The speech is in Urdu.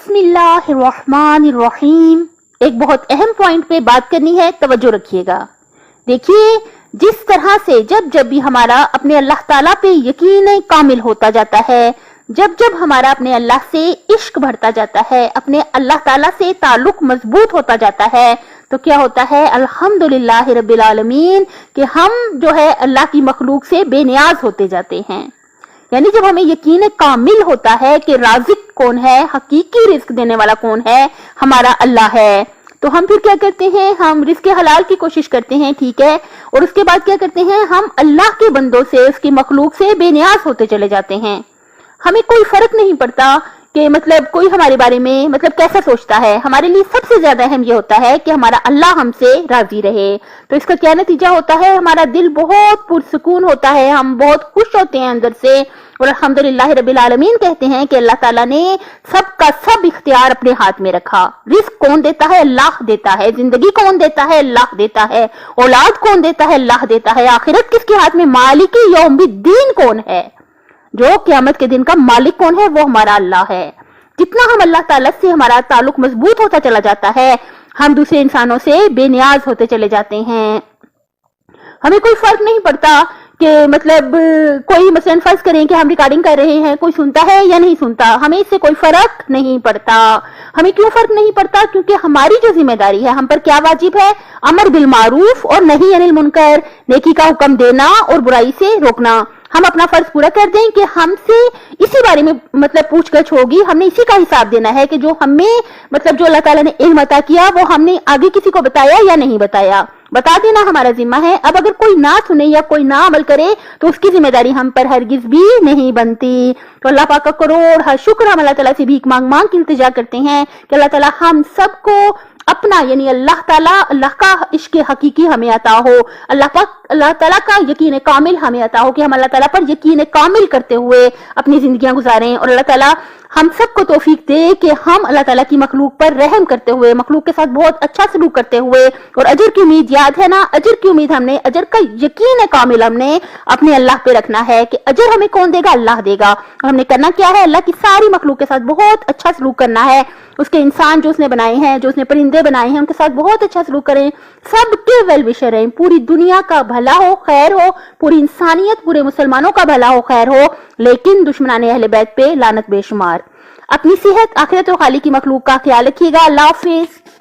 بسم اللہ الرحمن الرحیم. ایک بہت اہم پوائنٹ پہ بات کرنی ہے، توجہ رکھیے گا. دیکھیے، جس طرح سے جب بھی ہمارا اپنے اللہ تعالیٰ پہ یقین کامل ہوتا جاتا ہے، جب ہمارا اپنے اللہ سے عشق بڑھتا جاتا ہے، اپنے اللہ تعالیٰ سے تعلق مضبوط ہوتا جاتا ہے، تو کیا ہوتا ہے؟ الحمدللہ رب العالمین کہ ہم جو ہے اللہ کی مخلوق سے بے نیاز ہوتے جاتے ہیں. یعنی جب ہمیں یقین کامل ہوتا ہے کہ رازق کون ہے، حقیقی رزق دینے والا کون ہے، ہمارا اللہ ہے، تو ہم پھر کیا کرتے ہیں؟ ہم رزق حلال کی کوشش کرتے ہیں، ٹھیک ہے، اور اس کے بعد کیا کرتے ہیں؟ ہم اللہ کے بندوں سے، اس کی مخلوق سے بے نیاز ہوتے چلے جاتے ہیں. ہمیں کوئی فرق نہیں پڑتا کہ کوئی ہمارے بارے میں کیسا سوچتا ہے. ہمارے لیے سب سے زیادہ اہم یہ ہوتا ہے کہ ہمارا اللہ ہم سے راضی رہے. تو اس کا کیا نتیجہ ہوتا ہے؟ ہمارا دل بہت پرسکون ہوتا ہے، ہم بہت خوش ہوتے ہیں اندر سے، اور الحمدللہ رب العالمین کہتے ہیں کہ اللہ تعالیٰ نے سب کا سب اختیار اپنے ہاتھ میں رکھا. رزق کون دیتا ہے؟ اللہ دیتا ہے. زندگی کون دیتا ہے؟ اللہ دیتا ہے. اولاد کون دیتا ہے؟ اللہ دیتا ہے. آخرت کس کے ہاتھ میں؟ مالک یوم الدین کون ہے؟ جو قیامت کے دن کا مالک کون ہے؟ وہ ہمارا اللہ ہے. جتنا ہم اللہ تعالیٰ سے ہمارا تعلق مضبوط ہوتا چلا جاتا ہے، ہم دوسرے انسانوں سے بے نیاز ہوتے چلے جاتے ہیں. ہمیں کوئی فرق نہیں پڑتا کہ کوئی مثلا فرض کریں کہ ہم ریکارڈنگ کر رہے ہیں، کوئی سنتا ہے یا نہیں سنتا، ہمیں اس سے کوئی فرق نہیں پڑتا. ہمیں کیوں فرق نہیں پڑتا؟ کیونکہ ہماری جو ذمہ داری ہے، ہم پر کیا واجب ہے؟ امر بالمعروف اور نہی عن المنکر، نیکی کا حکم دینا اور برائی سے روکنا. ہم اپنا فرض پورا کر دیں کہ ہم سے اسی بارے میں پوچھ گچھ ہوگی، ہم نے اسی کا حساب دینا ہے کہ جو ہمیں جو اللہ تعالیٰ نے علم عطا کیا وہ ہم نے آگے کسی کو بتایا یا نہیں بتایا، بتا دینا ہمارا ذمہ ہے. اب اگر کوئی نہ سنے یا کوئی نہ عمل کرے تو اس کی ذمہ داری ہم پر ہرگز بھی نہیں بنتی. تو اللہ پاک کا کروڑ ہر شکر، ہم اللہ تعالیٰ سے بھیک مانگ مانگ کے التجا کرتے ہیں کہ اللہ تعالیٰ ہم سب کو اپنا یعنی اللہ تعالیٰ اللہ کا عشق حقیقی ہمیں عطا ہو، اللہ تعالیٰ کا یقین کامل ہمیں عطا ہو کہ ہم اللہ تعالیٰ پر یقین کامل کرتے ہوئے اپنی زندگیاں گزاریں، اور اللہ تعالیٰ ہم سب کو توفیق دے کہ ہم اللہ تعالیٰ کی مخلوق پر رحم کرتے ہوئے، مخلوق کے ساتھ بہت اچھا سلوک کرتے ہوئے، اور اجر کی امید، یاد ہے نا، اجر کی امید، ہم نے اجر کا یقین کامل ہم نے اپنے اللہ پہ رکھنا ہے کہ اجر ہمیں کون دے گا؟ اللہ دے گا. اور ہم نے کرنا کیا ہے؟ اللہ کی ساری مخلوق کے ساتھ بہت اچھا سلوک کرنا ہے. اس کے انسان جو اس نے بنائے ہیں، جو اس نے پرندے بنائے ہیں، ان کے ساتھ بہت اچھا سلوک کریں، سب کے ویل وشر ہیں، پوری دنیا کا بھلا ہو، خیر ہو، پوری انسانیت، پورے مسلمانوں کا بھلا ہو، خیر ہو، لیکن دشمنان اہل بیت پہ لعنت بے شمار. اپنی صحت، آخرت اور خالق کی مخلوق کا خیال رکھیے گا. اللہ حافظ.